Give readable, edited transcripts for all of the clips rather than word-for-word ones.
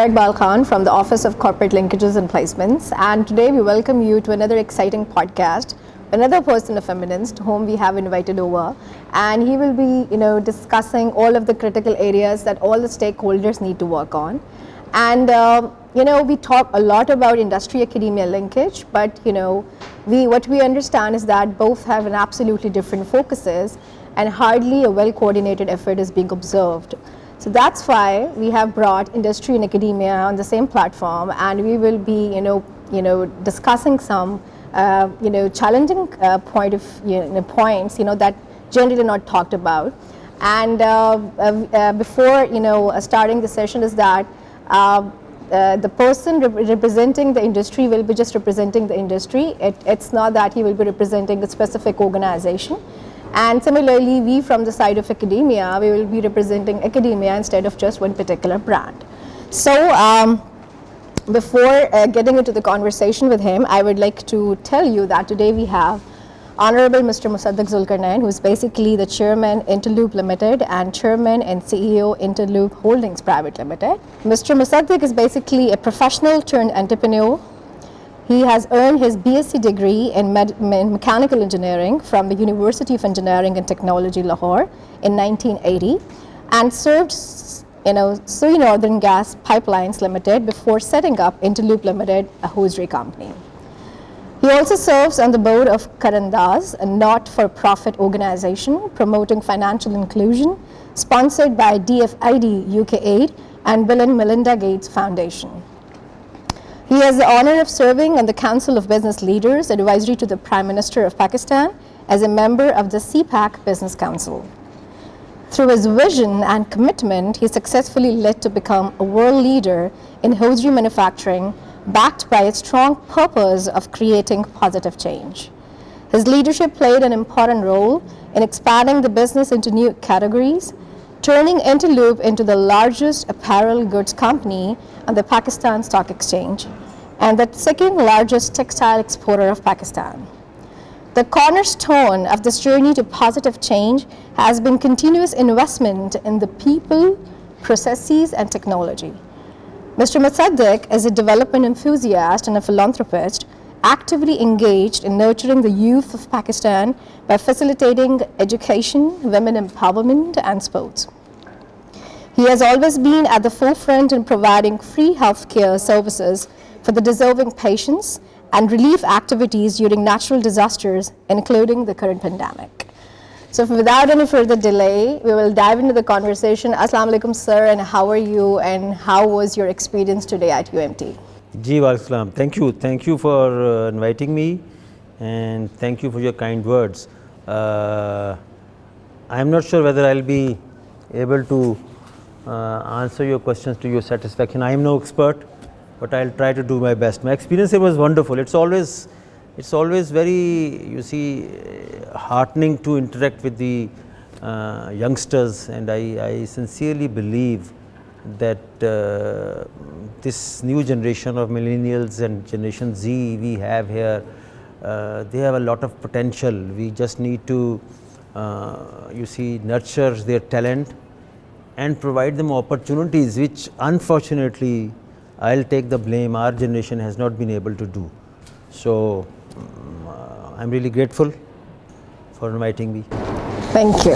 Iqbal Khan from the Office of Corporate Linkages and Placements, and today we welcome you to another exciting podcast, another person of eminence to whom we have invited over, and he will be, discussing all of the critical areas that all the stakeholders need to work on. And we talk a lot about industry-academia linkage, but what we understand is that both have an absolutely different focuses, and hardly a well-coordinated effort is being observed. So that's why we have brought industry and academia on the same platform, and we will be, discussing some, challenging points, that generally not talked about. And before, starting the session is that the person representing the industry will be just representing the industry. It's not that he will be representing a specific organization. And similarly, we from the side of academia, we will be representing academia instead of just one particular brand. So before getting into the conversation with him, I would like to tell you that today we have Honorable Mr. Musadaq Zulqarnain, who is basically the Chairman Interloop Limited and Chairman and CEO Interloop Holdings Private Limited. Mr. Musadaq is basically a professional turned entrepreneur. He has earned his BSc degree in mechanical engineering from the University of Engineering and Technology, Lahore in 1980, and served Sui Northern Gas Pipelines Limited before setting up Interloop Limited, a hosiery company. He also serves on the board of Karandaz, a not-for-profit organization promoting financial inclusion, sponsored by DFID UK Aid and Bill and Melinda Gates Foundation. He has the honor of serving on the Council of Business Leaders, advisory to the Prime Minister of Pakistan, as a member of the CPAC Business Council. Through his vision and commitment, he successfully led to become a world leader in hosiery manufacturing, backed by a strong purpose of creating positive change. His leadership played an important role in expanding the business into new categories, turning Interloop into the largest apparel goods company on the Pakistan Stock Exchange and the second largest textile exporter of Pakistan. The cornerstone of this journey to positive change has been continuous investment in the people, processes, and technology. Mr. Musadaq is a development enthusiast and a philanthropist, actively engaged in nurturing the youth of Pakistan by facilitating education, women empowerment, and sports. He has always been at the forefront in providing free healthcare services for the deserving patients and relief activities during natural disasters, including the current pandemic. So without any further delay, we will dive into the conversation. Assalamu alaikum, sir, and how are you, and how was your experience today at UMT? Ji wa alaikum. Thank you for inviting me, and thank you for your kind words. I am not sure whether I'll be able to answer your questions to your satisfaction. I am no expert, but I'll try to do my best. My experience here was wonderful. It's always very, heartening to interact with the youngsters, and I sincerely believe that this new generation of millennials and Generation Z we have here, they have a lot of potential. We just need to, nurture their talent and provide them opportunities, which unfortunately, I'll take the blame, our generation has not been able to do. So, I'm really grateful for inviting me. Thank you.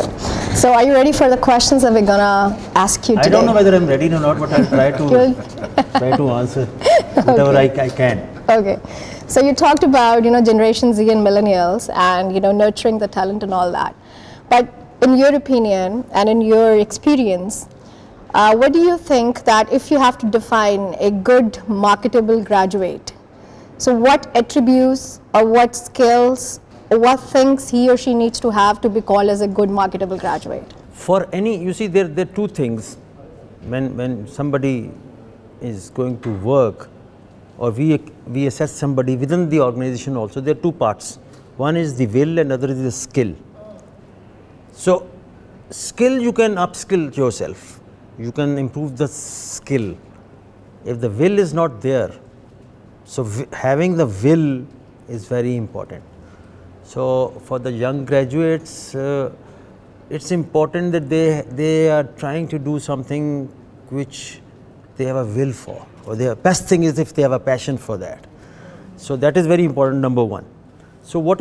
So are you ready for the questions that we're gonna ask you today? I don't know whether I'm ready or not, but I'll try to answer whatever I can. Okay. So you talked about, Generation Z and millennials and, nurturing the talent and all that. But in your opinion and in your experience, what do you think that if you have to define a good marketable graduate, so what attributes or what skills or what things he or she needs to have to be called as a good marketable graduate? For any, there are two things. When somebody is going to work, or we assess somebody within the organization also, there are two parts. One is the will and other is the skill. So skill, you can upskill yourself. You can improve the skill. If the will is not there, so having the will is very important. So for the young graduates, it's important that they are trying to do something which they have a will for, or the best thing is if they have a passion for that. So that is very important, number one. So what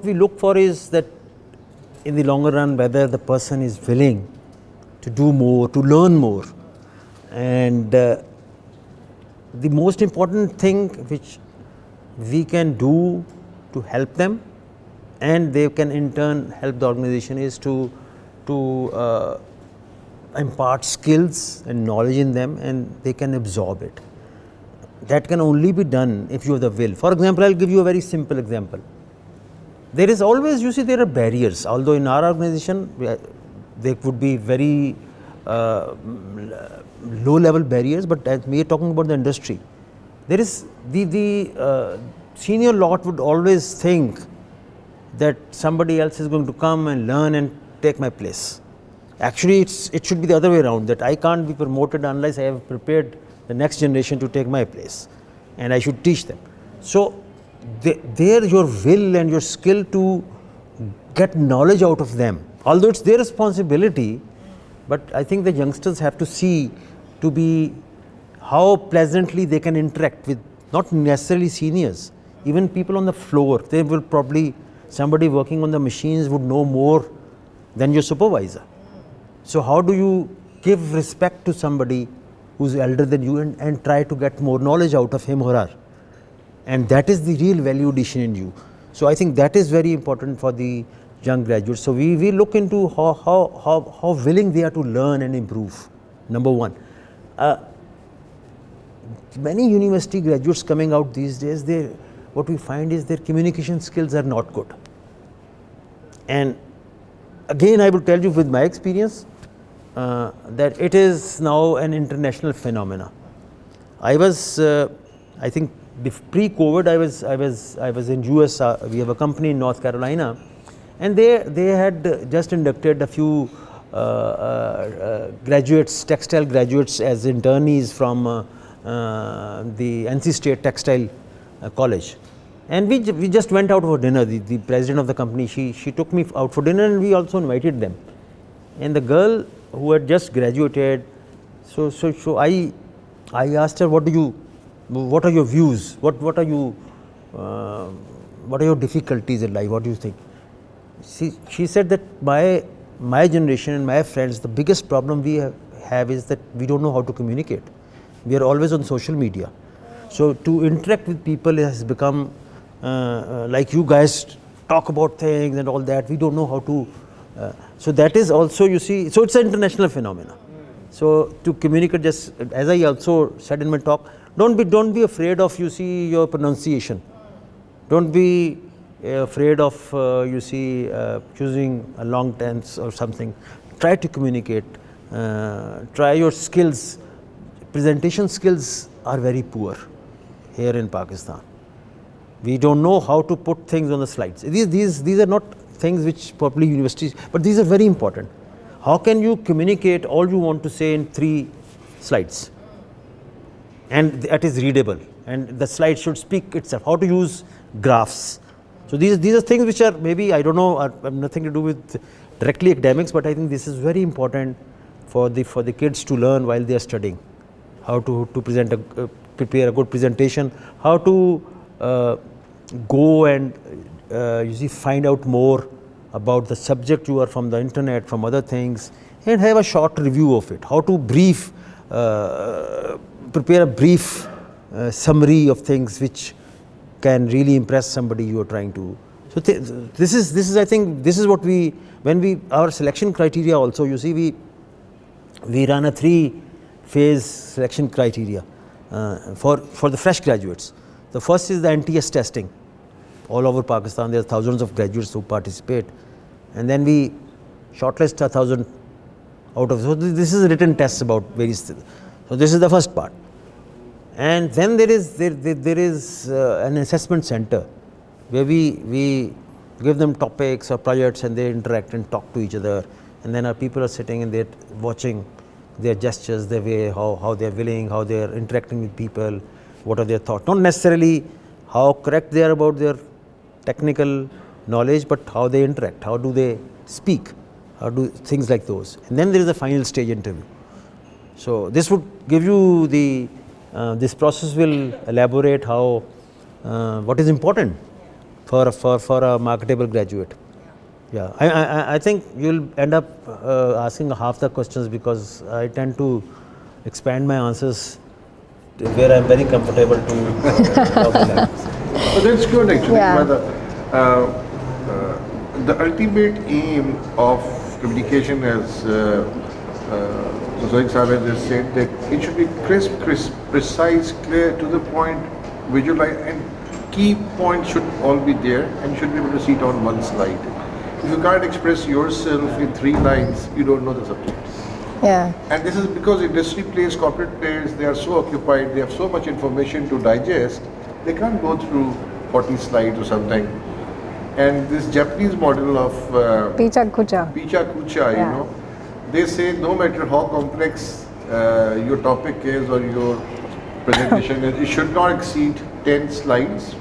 we look for is that in the longer run, whether the person is willing to do more, to learn more. And the most important thing which we can do to help them, and they can in turn help the organization, is to impart skills and knowledge in them, and they can absorb it. That can only be done if you have the will. For example, I'll give you a very simple example. There is always, you see, there are barriers. Although in our organization, there could be very low-level barriers, but as we are talking about the industry, there is the senior lot would always think that somebody else is going to come and learn and take my place. Actually, it should be the other way around, that I can't be promoted unless I have prepared the next generation to take my place, and I should teach them. So there your will and your skill to get knowledge out of them, although it's their responsibility, but I think the youngsters have to see to be how pleasantly they can interact with not necessarily seniors, even people on the floor. They will probably, somebody working on the machines would know more than your supervisor. So how do you give respect to somebody who's elder than you and try to get more knowledge out of him or her? And that is the real value addition in you. So I think that is very important for the young graduates. So we look into how willing they are to learn and improve, number one. Many university graduates coming out these days, what we find is their communication skills are not good. And again, I will tell you with my experience that it is now an international phenomena. I was, I think, pre-COVID, I was in US. We have a company in North Carolina, and they had just inducted a few graduates, textile graduates, as internees from the NC State Textile College. And we just went out for dinner. The president of the company, she took me out for dinner, and we also invited them. And the girl who had just graduated, so I asked her, what are your views? What are your difficulties in life? What do you think? She said that my generation and my friends, the biggest problem we have is that we don't know how to communicate. We are always on social media. So to interact with people has become like you guys talk about things and all that. We don't know how to. So that is also, you see, so it's an international phenomenon. So to communicate, just as I also said in my talk, don't be afraid of, you see, your pronunciation. Don't be afraid of, you see, choosing a long tense or something. Try to communicate. Try your skills. Presentation skills are very poor here in Pakistan. We don't know how to put things on the slides. These are not things which probably universities, but these are very important. How can you communicate all you want to say in 3 slides? And that is readable, and the slide should speak itself. How to use graphs. So these are things which are maybe, I don't know, have nothing to do with directly academics, but I think this is very important for the kids to learn while they are studying. How to present prepare a good presentation, how to go and you see, find out more about the subject you are from the internet, from other things, and have a short review of it. How to prepare a brief summary of things which can really impress somebody you are trying to. So this is I think this is what our selection criteria also, you see, we run a 3-phase selection criteria for the fresh graduates. The first is the NTS testing. All over Pakistan, there are thousands of graduates who participate, and then we shortlist 1,000 out of. So this is a written test about various things. So this is the first part, and then there is an assessment center where we give them topics or projects, and they interact and talk to each other, and then our people are sitting and they're watching their gestures, their way, how they're willing, how they're interacting with people, what are their thoughts. Not necessarily how correct they are about their technical knowledge, but how they interact, how do they speak, how do things like those. And then there is a final stage interview. So this would give you the, this process will elaborate how, what is important for a marketable graduate. Yeah, I think you'll end up asking half the questions because I tend to expand my answers where I'm very comfortable to talk about. So that's good actually. Yeah. The ultimate aim of communication, as Musadaq Sahib has just said, that it should be crisp, precise, clear, to the point, visualize, and key points should all be there and you should be able to see it on one slide. If you can't express yourself in 3 lines, you don't know the subject. Yeah. And this is because industry players, corporate players, they are so occupied, they have so much information to digest, they can't go through 40 slides or something. And this Japanese model of Picha kucha. Picha Kucha, you Yeah. know, they say no matter how complex your topic is or your presentation is, it should not exceed 10 slides,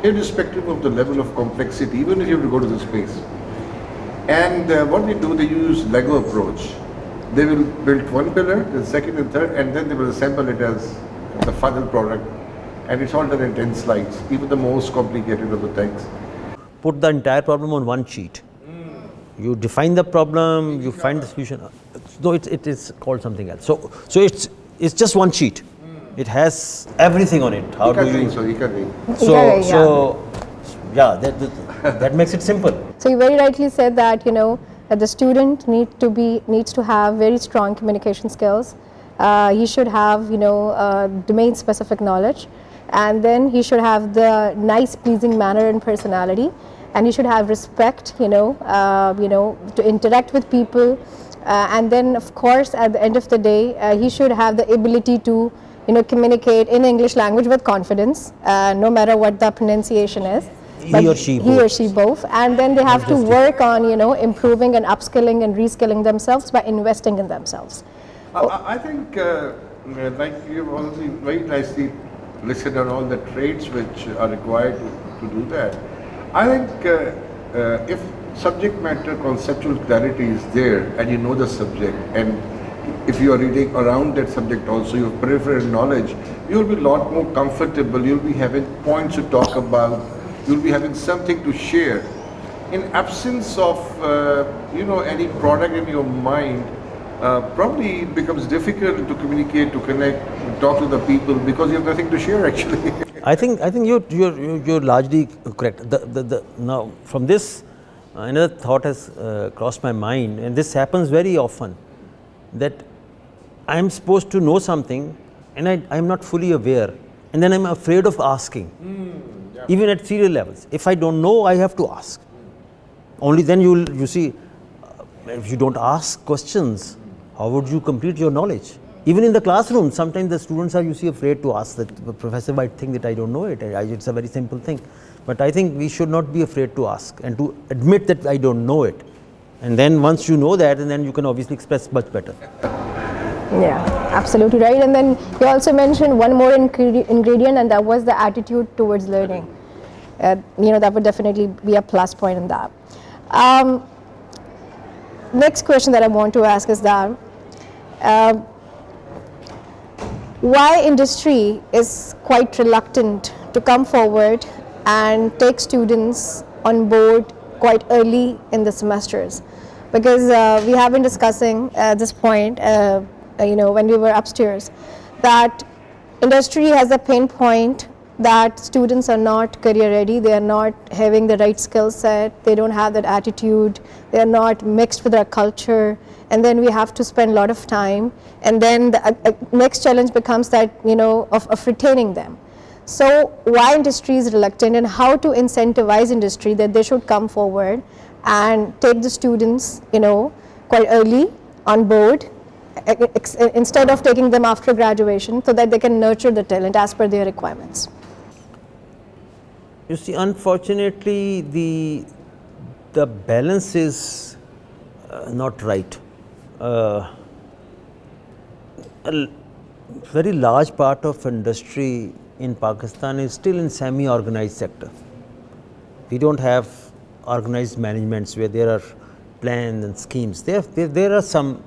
irrespective of the level of complexity, even if you have to go to the space. And what they do, they use Lego approach. They will build one pillar, the second and third, and then they will assemble it as the final product. And it's all done in 10 slides, even the most complicated of the things. Put the entire problem on one sheet. You define the problem, you find the solution. No, it is called something else. So it's just one sheet. It has everything on it. How do you? So yeah, that makes it simple. So you very rightly said that, you know, that the student needs to have very strong communication skills. He should have, you know, domain specific knowledge, and then he should have the nice, pleasing manner and personality, and he should have respect, you know, to interact with people, and then of course at the end of the day, he should have the ability to, you know, communicate in English language with confidence, no matter what the pronunciation is. He or she both, and then they have to work on, you know, improving and upskilling and reskilling themselves by investing in themselves. I think, like you've already very nicely listed on all the traits which are required to do that. I think if subject matter conceptual clarity is there and you know the subject, and if you are reading around that subject also, you have peripheral knowledge, you'll be a lot more comfortable, you'll be having points to talk about, you'll be having something to share. In absence of, you know, any product in your mind, probably it becomes difficult to communicate, to connect, to talk to the people because you have nothing to share actually. I think you're largely correct. Now from this, another thought has crossed my mind, and this happens very often, that I am supposed to know something and I am not fully aware, and then I am afraid of asking. Even at serial levels, if I don't know, I have to ask. Only then you see, if you don't ask questions, how would you complete your knowledge? Even in the classroom, sometimes the students are, you see, afraid to ask, that the professor might think that I don't know it. It's a very simple thing. But I think we should not be afraid to ask and to admit that I don't know it. And then once you know that, and then you can obviously express much better. Yeah, absolutely right. And then you also mentioned one more ingredient, and that was the attitude towards learning. You know, that would definitely be a plus point in that. Next question that I want to ask is that why industry is quite reluctant to come forward and take students on board quite early in the semesters? Because we have been discussing at this point, you know, when we were upstairs, that industry has a pain point that students are not career ready, they are not having the right skill set, they don't have that attitude, they are not mixed with our culture, and then we have to spend a lot of time, and then the next challenge becomes that, you know, of retaining them. So why industry is reluctant, and how to incentivize industry that they should come forward and take the students, you know, quite early on board, instead of taking them after graduation, so that they can nurture the talent as per their requirements. You see, unfortunately, the balance is not right. A very large part of industry in Pakistan is still in semi-organized sector. We don't have organized managements where there are plans and schemes. There are some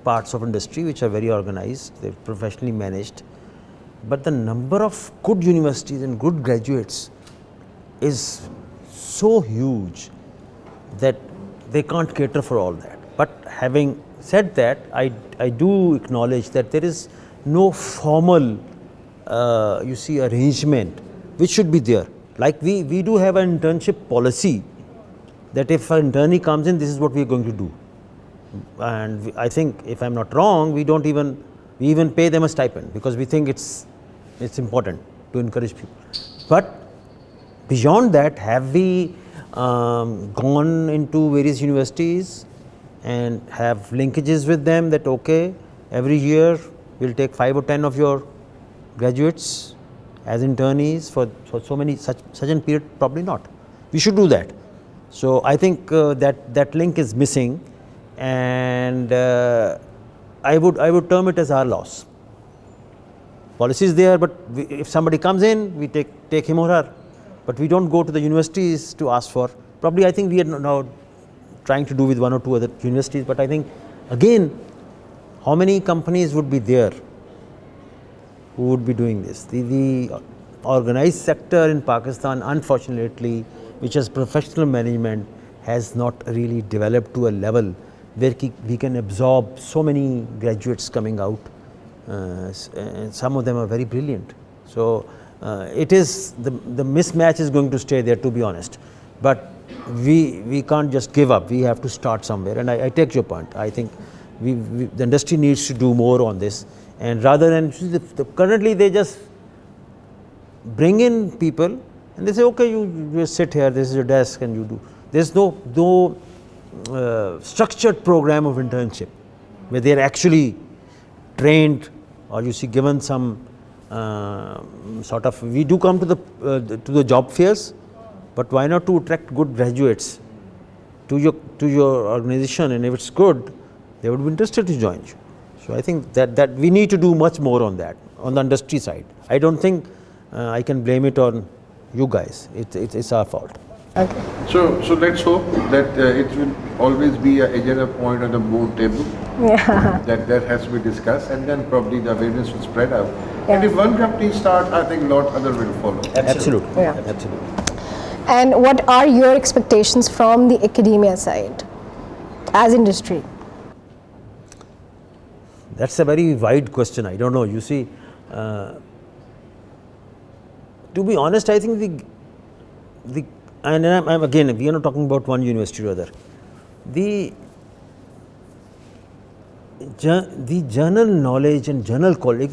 parts of industry which are very organized, they're professionally managed, but the number of good universities and good graduates is so huge that they can't cater for all that. But having said that, I do acknowledge that there is no formal arrangement which should be there. Like we do have an internship policy that if an internee comes in, this is what we are going to do. And I think, if I'm not wrong, we even pay them a stipend because we think it's important to encourage people. But beyond that, have we gone into various universities and have linkages with them that okay, every year we'll take 5 or 10 of your graduates as internees for so many such a period? Probably not. We should do that. So I think that link is missing, and I would term it as our loss. Policy is there, but if somebody comes in, we take him or her, but we don't go to the universities to ask for. Probably I think we are now trying to do with 1 or 2 other universities, but I think again, how many companies would be there who would be doing this? The organized sector in Pakistan, unfortunately, which has professional management, has not really developed to a level where we can absorb so many graduates coming out, and some of them are very brilliant. So it is the mismatch is going to stay there, to be honest. But we can't just give up. We have to start somewhere. And I take your point. I think the industry needs to do more on this. And rather than currently they just bring in people and they say, okay, you just sit here. This is your desk, and you do. There's no structured program of internship where they are actually trained, or given some sort of. We do come to the job fairs, but why not to attract good graduates to your organization, and if it's good, they would be interested to join you. So I think that we need to do much more on that, on the industry side. I don't think I can blame it on you guys. It's our fault. Okay. So let's hope that it will always be an agenda point on the board table. Yeah. That has to be discussed, and then probably the awareness will spread out. Yeah. And if one company starts, I think a lot other will follow. Absolutely. Yeah. Absolutely. And what are your expectations from the academia side as industry? That's a very wide question. I don't know. To be honest, I think and again, we are not talking about one university or other. The general knowledge and general college,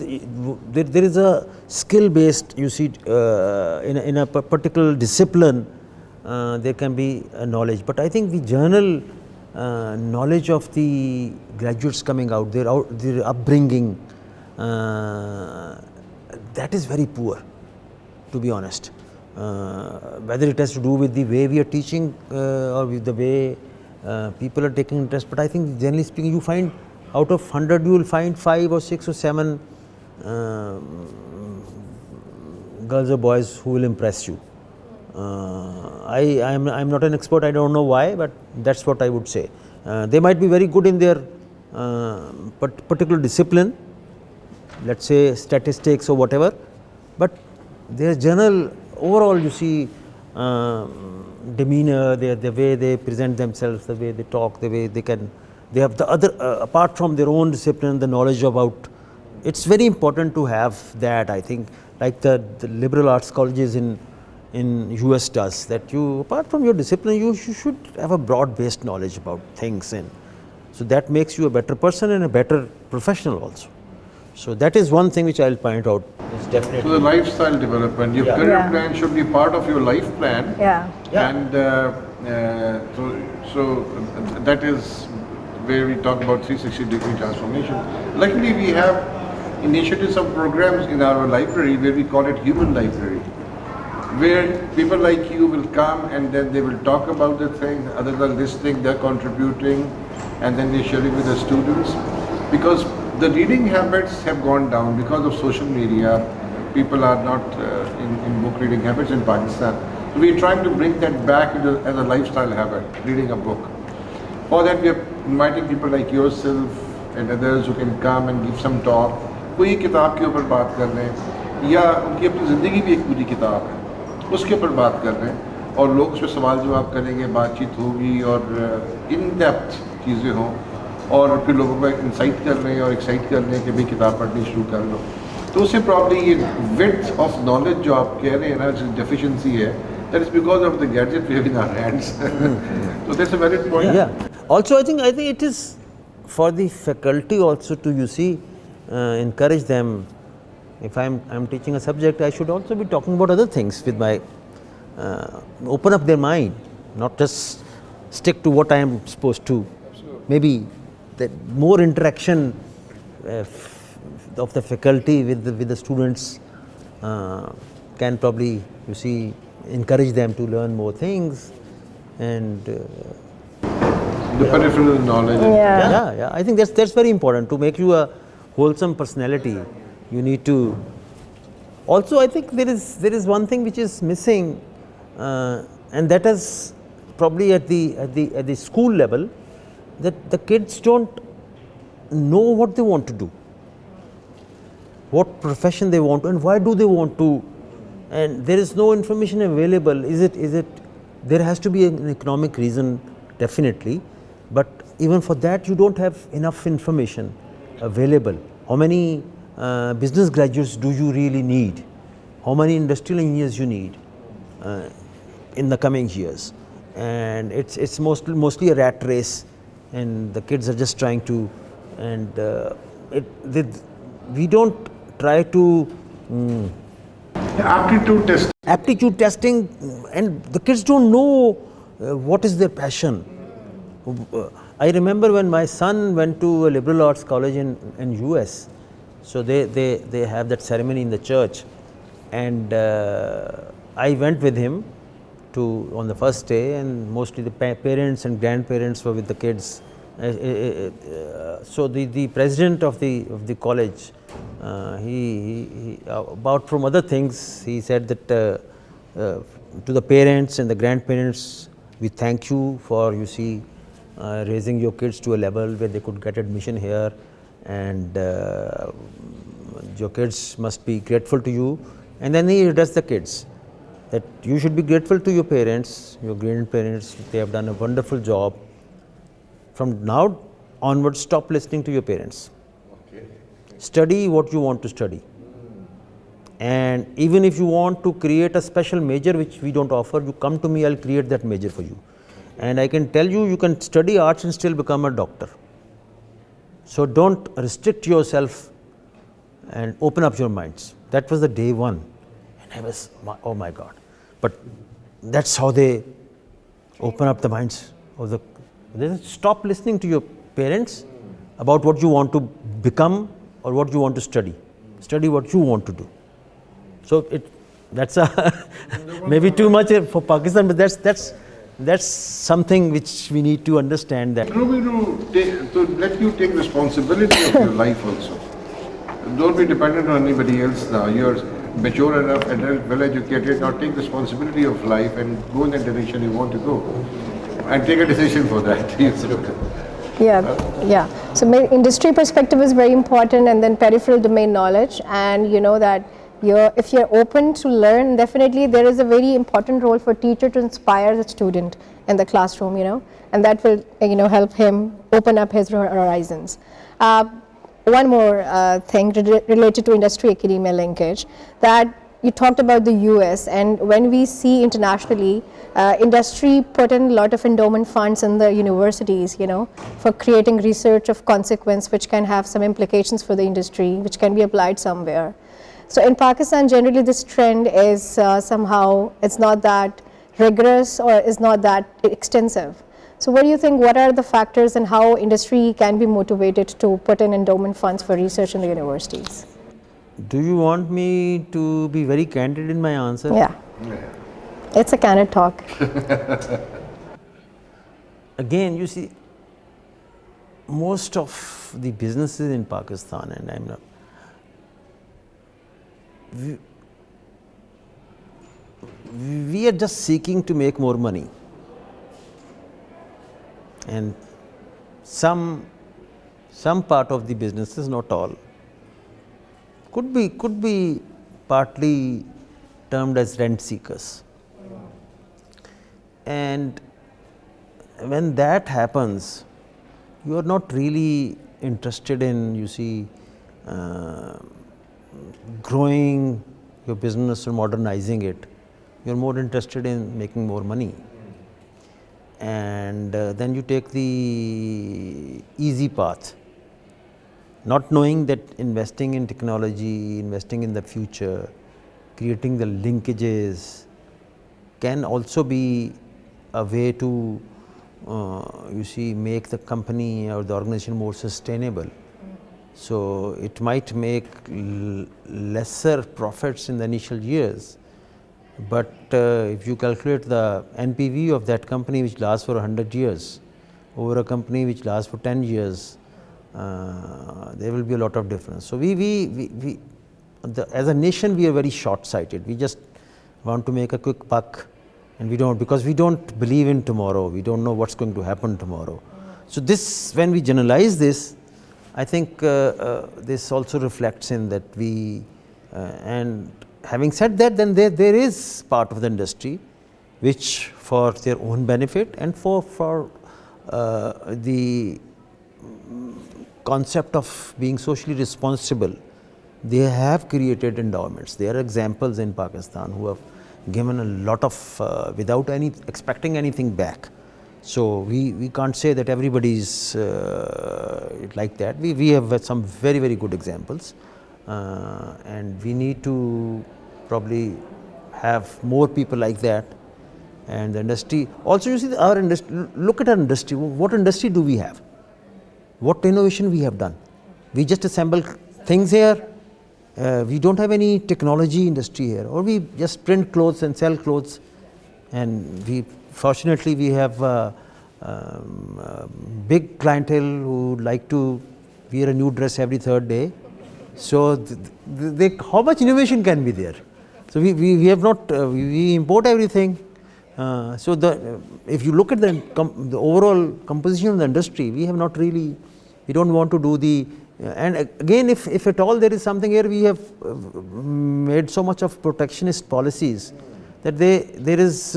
there is a skill based, in a particular discipline, there can be a knowledge. But I think the general knowledge of the graduates coming out, their upbringing, that is very poor, to be honest. Whether it has to do with the way we are teaching or with the way people are taking interest. But I think generally speaking, you find out of 100, you will find 5 or 6 or 7 girls or boys who will impress you. I'm not an expert, I don't know why, but that's what I would say. They might be very good in their particular discipline, let's say statistics or whatever, but their general overall, demeanor, the way they present themselves, the way they talk, the way they have the other, apart from their own discipline, the knowledge about. It's very important to have that, I think, like the liberal arts colleges in US does, that apart from your discipline, you should have a broad-based knowledge about things, and so that makes you a better person and a better professional also. So that is one thing which I'll point out. Is definitely. So the lifestyle development, your career plan should be part of your life plan. Yeah. And so that is where we talk about 360-degree transformation. Luckily, we have initiatives and programs in our library where we call it human library, where people like you will come and then they will talk about the thing, others are listening, they're contributing, and then they're sharing with the students. Because the reading habits have gone down because of social media. People are not in book reading habits in Pakistan. So we're trying to bring that back as a lifestyle habit, reading a book. For that, we are inviting people like yourself, and others who can come and give some talk. कोई किताब के ऊपर बात कर रहे हैं या उनकी अपनी ज़िंदगी भी एक पूरी किताब है, उसके ऊपर बात कर रहे हैं और लोग उस पर सवाल जवाब करेंगे, बातचीत होगी और इन डेप्थ चीज़ें हों और फिर लोगों को इंसाइट कर रहे हैं और एक्साइट कर रहे हैं कि भाई किताब पढ़नी शुरू कर लो. तो उससे प्रॉब्ली ये विड्थ ऑफ नॉलेज जो आप कह रहे हैं ना, डेफिशिएंसी है, that is because of the gadget we have in our hands. So that's a valid point. Yeah. Also, I think it is for the faculty also to encourage them. If I'm teaching a subject, I should also be talking about other things with my open up their mind, not just stick to what I am supposed to. Absolutely. Maybe the more interaction of the faculty with the students can probably encourage them to learn more things and the peripheral knowledge. Yeah. I think that's very important to make you a wholesome personality. You need to. Also, I think there is one thing which is missing, and that is probably at the school level, that the kids don't know what they want to do, what profession they want to, and why do they want to. And there is no information available. Is it? There has to be an economic reason, definitely, but even for that you don't have enough information available. How many business graduates do you really need? How many industrial engineers you need in the coming years? And it's mostly a rat race, and the kids are just trying to, and we don't try to. Aptitude testing, and the kids don't know what is their passion. I remember when my son went to a liberal arts college in US, so they have that ceremony in the church, and I went with him on the first day, and mostly the parents and grandparents were with the kids. So the president of the college, he about from other things, he said that to the parents and the grandparents, we thank you for raising your kids to a level where they could get admission here, and your kids must be grateful to you. And then he addressed the kids that you should be grateful to your parents, your grandparents. They have done a wonderful job. From now onwards, stop listening to your parents. Okay. Study what you want to study. And even if you want to create a special major which we don't offer, you come to me, I'll create that major for you. And I can tell you, you can study arts and still become a doctor. So don't restrict yourself and open up your minds. That was the day one. And I was, oh my God. But that's how they open up the minds of the. They stop listening to your parents about what you want to become or what you want to study. Study what you want to do. So that's maybe too much for Pakistan, but that's something which we need to understand. That to let you take responsibility of your life also. Don't be dependent on anybody else now. You're mature enough, adult, well educated. Now take responsibility of life and go in the direction you want to go, and take a decision for that. Yeah. So industry perspective is very important, and then peripheral domain knowledge, and that if you're open to learn, definitely there is a very important role for teacher to inspire the student in the classroom, and that will help him open up his horizons. One more thing related to industry-academia linkage, that you talked about the US, and when we see internationally, industry put in a lot of endowment funds in the universities, for creating research of consequence which can have some implications for the industry, which can be applied somewhere. So in Pakistan, generally this trend is somehow, it's not that rigorous or is not that extensive. So what do you think, what are the factors and how industry can be motivated to put in endowment funds for research in the universities? Do you want me to be very candid in my answer? Yeah. It's a candid talk. Again, you see, most of the businesses in Pakistan, and I'm not, we are just seeking to make more money. And some some part of the businesses, not all, could be partly termed as rent seekers. And when that happens, you are not really interested in, you see, growing your business or modernizing it. You are more interested in making more money. And then you take the easy path, not knowing that investing in technology, investing in the future, creating the linkages can also be a way to you see, make the company or the organization more sustainable. So it might make lesser profits in the initial years, but if you calculate the NPV of that company which lasts for 100 years over a company which lasts for 10 years, there will be a lot of difference. So as a nation, we are very short-sighted. We just want to make a quick buck, and because we don't believe in tomorrow. We don't know what's going to happen tomorrow. So this, when we generalize this, I think this also reflects in that and having said that, then there is part of the industry which, for their own benefit and for the concept of being socially responsible, they have created endowments. There are examples in Pakistan who have given a lot of without expecting anything back. So we can't say that everybody is like that. We have some very, very good examples, and we need to probably have more people like that. And the industry also, you see, our industry. Look at our industry. What industry do we have? What innovation we have done? We just assemble things here. We don't have any technology industry here, or we just print clothes and sell clothes. And fortunately we have big clientele who like to wear a new dress every third day. So how much innovation can be there? So we have not, we import everything. So if you look at the overall composition of the industry, we have not really, we don't want to do the, and again, if at all there is something here, we have made so much of protectionist policies that there is,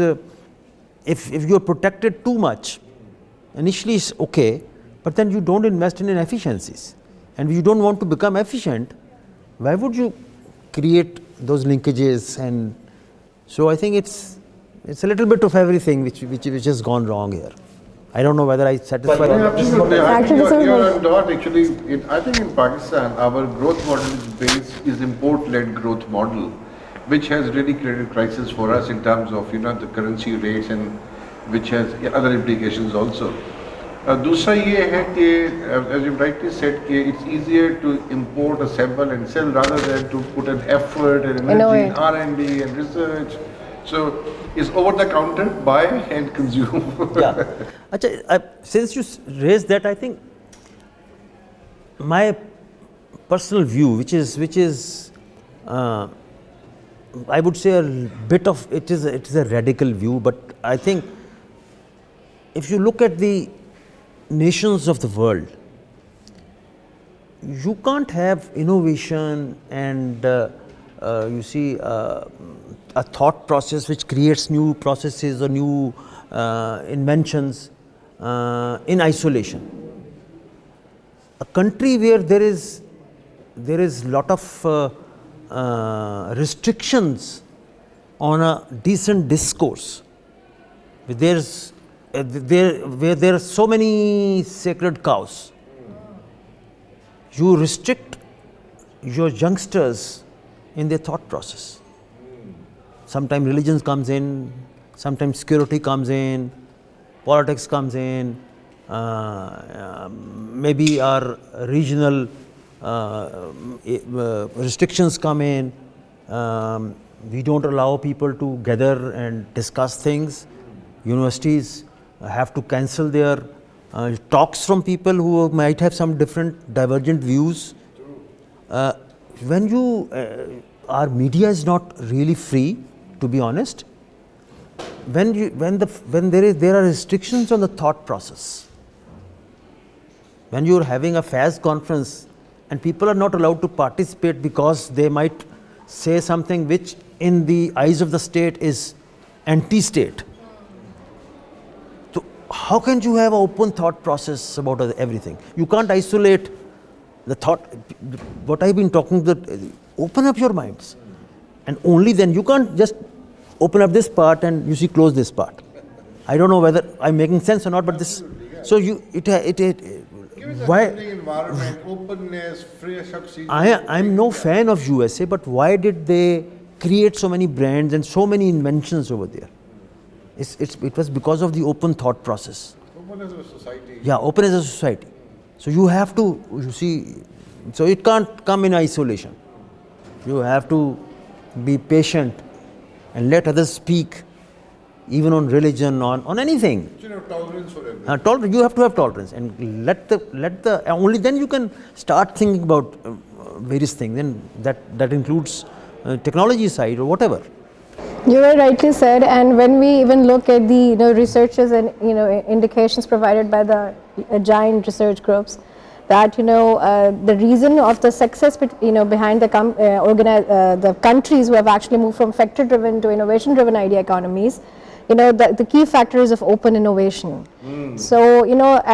if you are protected too much, initially it's okay, but then you don't invest in efficiencies. And if you don't want to become efficient, why would you create those linkages? And so I think it's a little bit of everything which has gone wrong here. I don't know whether I satisfy. Absolutely. I think you're on dot. Actually, I think in Pakistan, our growth model is import-led growth model, which has really created crisis for us in terms of the currency rates, and which has other implications also. दूसरा ये है कि, as you rightly said, it's easier to import, assemble and sell rather than to put an effort and energy in R&D and research. So it's over the counter, buy and consume. Yeah. Achha, since you raised that, I think my personal view, which is I would say a bit of, it is a radical view, but I think if you look at the nations of the world, you can't have innovation and you see a thought process which creates new processes or new inventions in isolation. A country where there is lot of restrictions on a decent discourse, where there are so many sacred cows, you restrict your youngsters in their thought process. Sometimes religion comes in, sometimes security comes in, politics comes in, maybe our regional restrictions come in. We don't allow people to gather and discuss things. Universities have to cancel their talks from people who might have some different divergent views. When our media is not really free, to be honest, when there are restrictions on the thought process, when you are having a FAS conference and people are not allowed to participate because they might say something which in the eyes of the state is anti-state. So how can you have an open thought process about everything? You can't isolate the thought. What I've been talking about, open up your minds. And only then, you can't just open up this part and you see close this part. I don't know whether I'm making sense or not, but this. So you Give us a why healthy environment, openness, fresh oxygen. I'm no fan of USA, but why did they create so many brands and so many inventions over there? It was because of the open thought process. Open as a society. Yeah, open as a society. So you have to, you see, so it can't come in isolation. You have to be patient and let others speak, even on religion, on anything. Tolerance for everything. You have to have tolerance, and let the only then you can start thinking about various things, and that includes technology side or whatever. You very rightly said, and when we even look at the researches and indications provided by the giant research groups, that the reason of the success behind the countries who have actually moved from factor-driven to innovation-driven idea economies, the key factor is of open innovation. So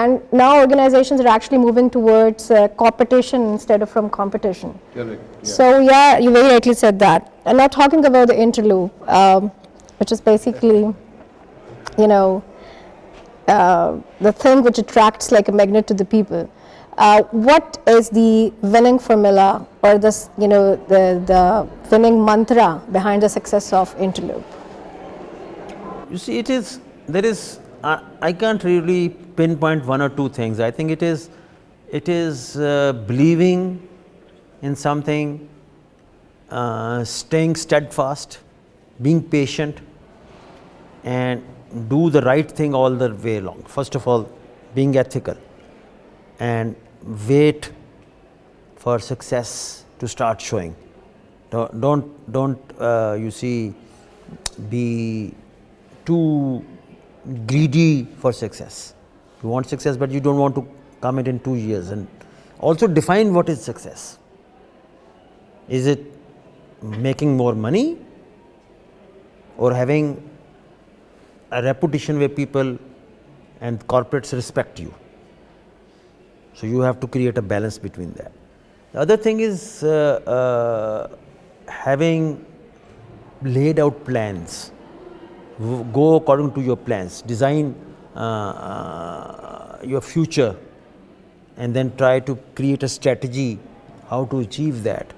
and now organizations are actually moving towards competition instead of from competition. Correct. Yeah. So yeah, you very rightly said that. And now talking about the Interloop, which is basically the thing which attracts like a magnet to the people. What is the winning formula or this the winning mantra behind the success of Interloop? You see, there is I can't really pinpoint one or two things. I think it is believing in something, staying steadfast, being patient, and do the right thing all the way along. First of all, being ethical, and wait for success to start showing. Don't you see, be too greedy for success. You want success, but you don't want to come it in 2 years. And also define what is success. Is it making more money, or having a reputation where people and corporates respect you? So you have to create a balance between that. The other thing is having laid out plans. Go according to your plans, design your future, and then try to create a strategy how to achieve that.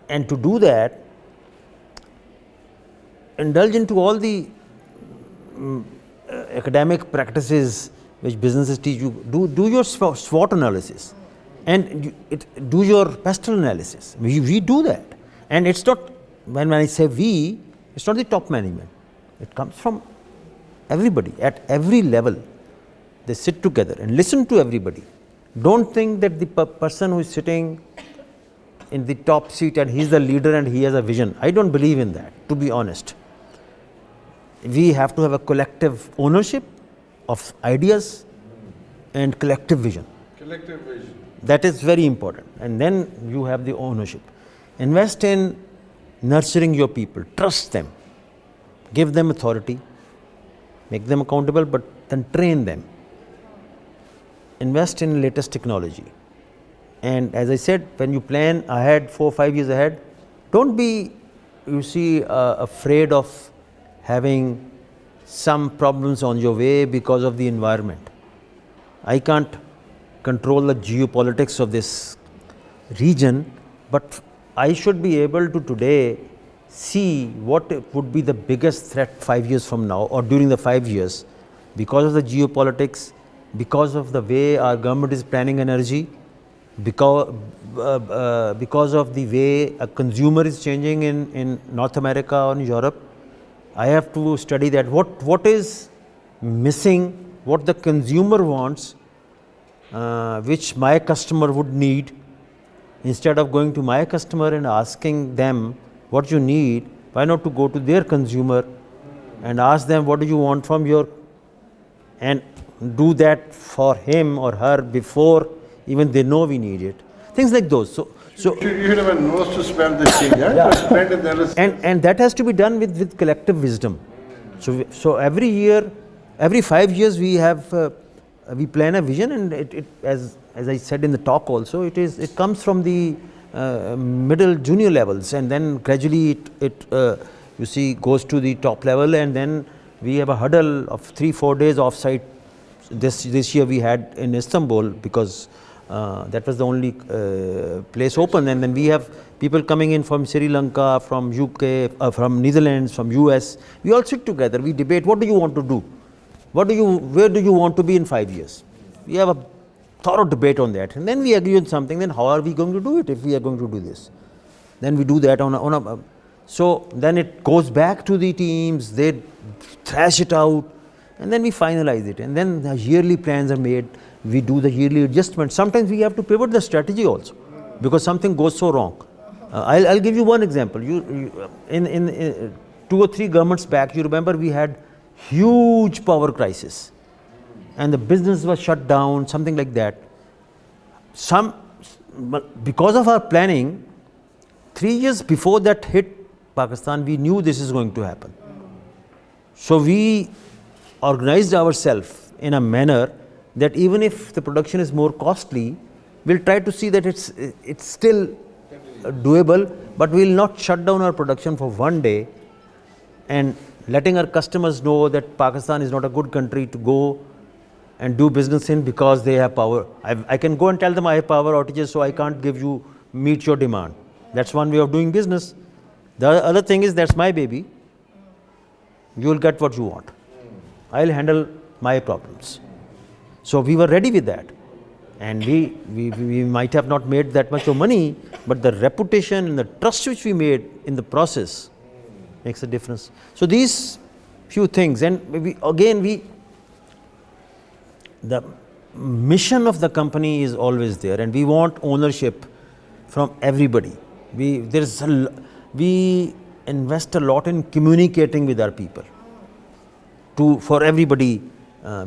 And to do that, indulge into all the academic practices which businesses teach you. Do your SWOT analysis, and do your pestle analysis. We do that, and it's not, when I say we, it's not the top management. It comes from everybody at every level. They sit together and listen to everybody. Don't think that the person who is sitting in the top seat and he's the leader and he has a vision. I don't believe in that, to be honest. We have to have a collective ownership of ideas and collective vision. Collective vision. That is very important, and then you have the ownership. Invest in nurturing your people, trust them, give them authority, make them accountable, but then train them. Invest in latest technology. And as I said, when you plan ahead, 4 or 5 years ahead, don't be, afraid of having some problems on your way because of the environment. I can't control the geopolitics of this region, but I should be able to today see what would be the biggest threat 5 years from now, or during the 5 years, because of the geopolitics, because of the way our government is planning energy, because of the way a consumer is changing in North America or in Europe. I have to study that what is missing, what the consumer wants, which my customer would need. Instead of going to my customer and asking them what you need, why not to go to their consumer and ask them what do you want from your, and do that for him or her before even they know we need it. Things like those. So you should have a nose to smell the change. Yeah. To spread it, there is and that has to be done with collective wisdom. So every year, every 5 years we plan a vision, and it as I said in the talk also, it comes from the middle junior levels, and then gradually it you see goes to the top level, and then we have a huddle of 3-4 days offsite. This year we had in Istanbul, because that was the only place open, and then we have people coming in from Sri Lanka, from UK, from Netherlands, from US. We all sit together, we debate, what do you want to do? Where do you want to be in 5 years? We have a thorough debate on that, and then we agree on something. Then how are we going to do it if we are going to do this? Then we do that on a so then it goes back to the teams, they thrash it out, and then we finalize it, and then the yearly plans are made. We do the yearly adjustments. Sometimes we have to pivot the strategy also, because something goes so wrong. I'll give you one example. In 2 or 3 governments back, you remember we had huge power crisis, and the business was shut down, something like that. Because of our planning, 3 years before that hit Pakistan, we knew this is going to happen. So we organized ourselves in a manner that even if the production is more costly, we'll try to see that it's still doable, but we'll not shut down our production for 1 day, and letting our customers know that Pakistan is not a good country to go and do business in because they have power. I can go and tell them I have power outages, so I can't meet your demand. That's one way of doing business. The other thing is, that's my baby. You will get what you want. I'll handle my problems. So we were ready with that, and we might have not made that much of money, but the reputation and the trust which we made in the process makes a difference. So these few things, and the mission of the company is always there, and we want ownership from everybody. We invest a lot in communicating with our people. For everybody,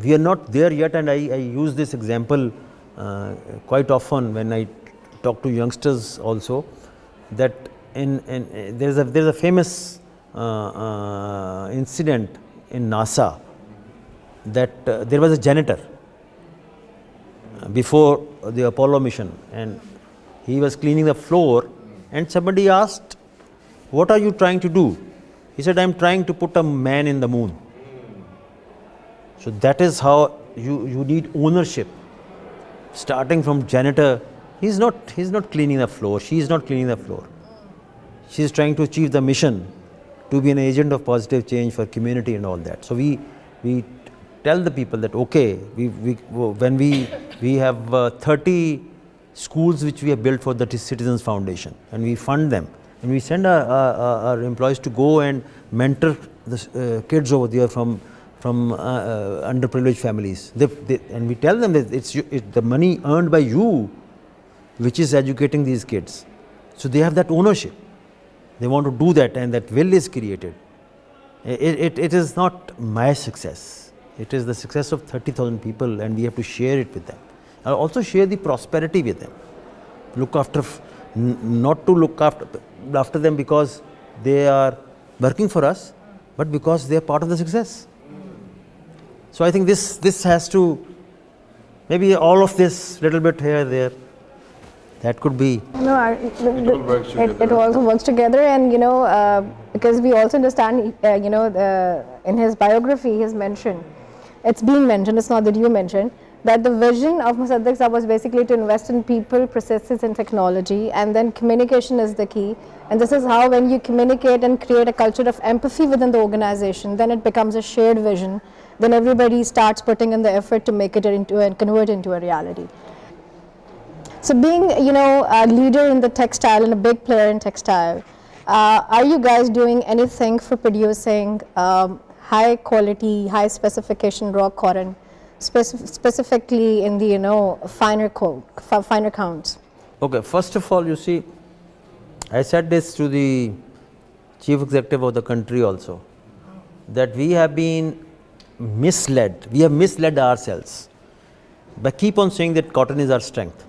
we are not there yet, and I use this example quite often when I talk to youngsters also, that there's a famous incident in NASA, that there was a janitor before the Apollo mission, and he was cleaning the floor, and somebody asked, "What are you trying to do?" He said, "I'm trying to put a man in the moon." So that is how you need ownership. Starting from janitor, he's not cleaning the floor, she is not cleaning the floor. She is trying to achieve the mission to be an agent of positive change for community and all that. So we tell the people that, okay, when we have 30 schools which we have built for the Citizens Foundation, and we fund them, and we send our employees to go and mentor the kids over there from underprivileged families. And we tell them that it's the money earned by you which is educating these kids. So they have that ownership. They want to do that, and that will is created. It is not my success. It is the success of 30,000 people, and we have to share it with them. And also share the prosperity with them. Not to look after them because they are working for us, but because they are part of the success. So I think this has to, maybe all of this little bit here, there, that could be. No, it also works together, and because we also understand, in his biography, he has mentioned, it's being mentioned, it's not that you mentioned, that the vision of Musadaq was basically to invest in people, processes, and technology, and then communication is the key. And this is how, when you communicate and create a culture of empathy within the organization, then it becomes a shared vision. Then everybody starts putting in the effort to make it into and convert it into a reality. So being, a leader in the textile and a big player in textile, are you guys doing anything for producing high quality, high specification raw cotton, specifically in the finer counts? Okay, first of all, you see, I said this to the chief executive of the country also, that we have been misled, we have misled ourselves by keep on saying that cotton is our strength.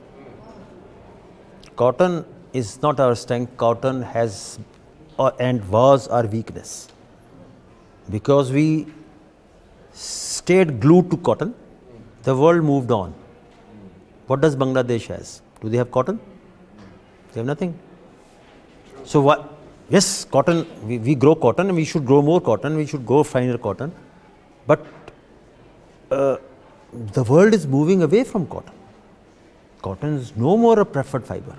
Cotton is not our strength, cotton has and was our weakness. Because we stayed glued to cotton, the world moved on. What does Bangladesh has? Do they have cotton? They have nothing. So what? Yes, cotton, we grow cotton and we should grow more cotton, we should grow finer cotton. But the world is moving away from cotton. Cotton is no more a preferred fiber.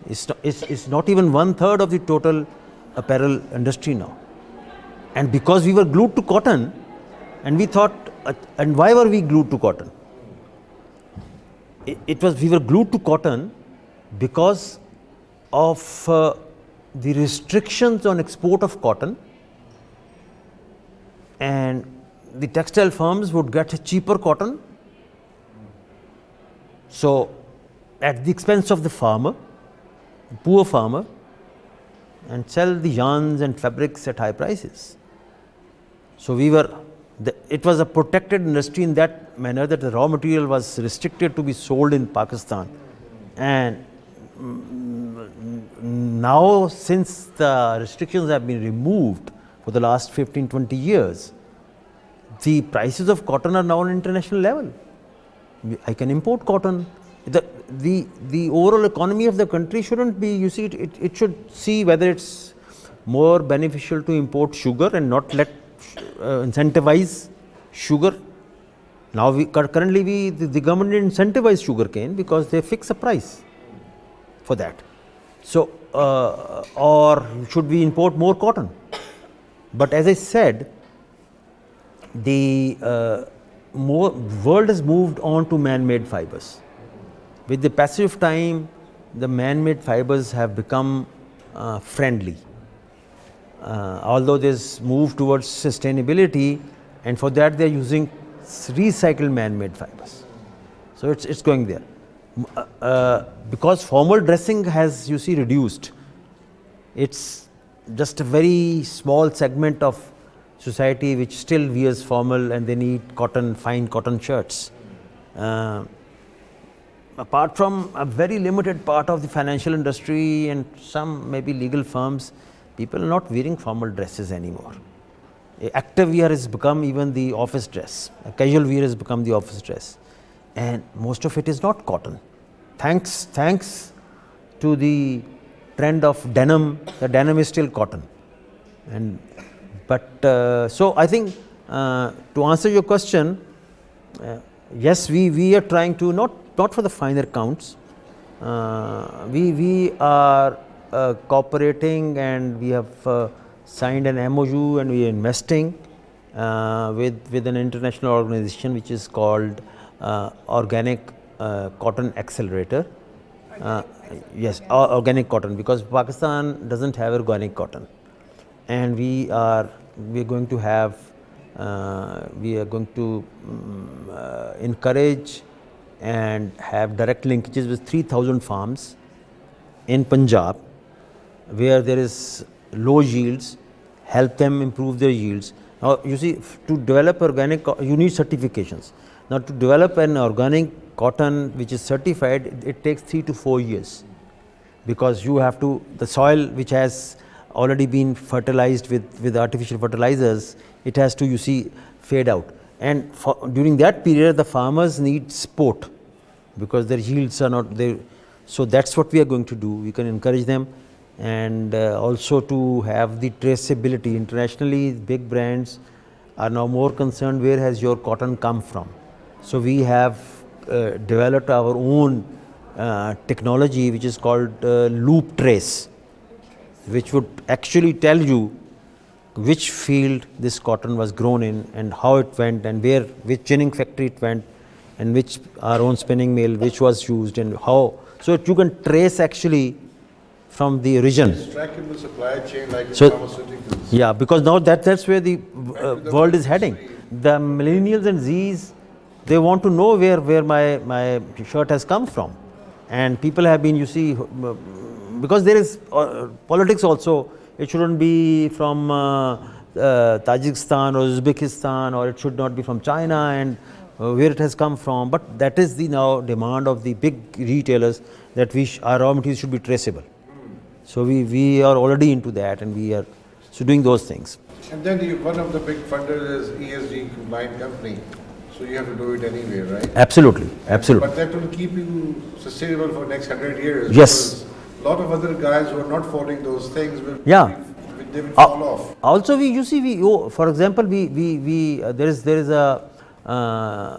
It's not even 1/3 of the total apparel industry now. And because we were glued to cotton, and we thought, and why were we glued to cotton? We were glued to cotton because of the restrictions on export of cotton, and the textile firms would get a cheaper cotton, so at the expense of the farmer, poor farmer, and sell the yarns and fabrics at high prices. So it was a protected industry in that manner that the raw material was restricted to be sold in Pakistan. And now, since the restrictions have been removed for the last 15-20 years, the prices of cotton are now on international level. I can import cotton. The overall economy of the country shouldn't be, you see, it should see whether it's more beneficial to import sugar and not let incentivize sugar. Now currently the government incentivize sugar cane because they fix a price for that. So or should we import more cotton? But as I said, the world has moved on to man-made fibers. With the passage of time, the man-made fibers have become friendly. Although there's move towards sustainability, and for that they're using recycled man-made fibers. So it's going there. Because formal dressing has, you see, reduced. It's just a very small segment of society which still wears formal and they need cotton, fine cotton shirts. Apart from a very limited part of the financial industry and some maybe legal firms, people are not wearing formal dresses anymore. Active wear has become even the office dress. Casual wear has become the office dress. And most of it is not cotton. Thanks to the trend of denim, the denim is still cotton. So I think to answer your question, yes, we are trying to not for the finer counts. We are cooperating, and we have signed an MOU, and we are investing with an international organization which is called Organic Cotton Accelerator. Yes, organic cotton, because Pakistan doesn't have organic cotton, and we are going to have encourage and have direct linkages with 3,000 farms in Punjab, where there is low yields, help them improve their yields. Now you see, to develop organic, you need certifications. Now to develop an organic cotton which is certified, it takes 3 to 4 years, because you have to, the soil which has already been fertilized with artificial fertilizers, it has to, you see, fade out. And during that period, the farmers need support because their yields are not there. So that's what we are going to do. We can encourage them, and also to have the traceability. Internationally, big brands are now more concerned, where has your cotton come from? So we have developed our own technology which is called loop trace, which would actually tell you which field this cotton was grown in, and how it went, and which ginning factory it went, and which our own spinning mill which was used, and how. So you can trace actually from the origin. It's tracking the supply chain like in So, pharmaceuticals. yeah, because now that's where the world is heading. The millennials and Zs, they want to know where my shirt has come from, and people have been, you see, because there is politics also. It shouldn't be from Tajikistan or Uzbekistan, or it should not be from China, and where it has come from. But that is the now demand of the big retailers, that our raw materials should be traceable. So we are already into that, and we are doing those things. And then one of the big funders is ESG compliant company. So you have to do it anyway, right? Absolutely, absolutely. But that will keep you sustainable for next 100 years. Yes. A lot of other guys who are not following those things will, they will fall off. Also, for example, there is a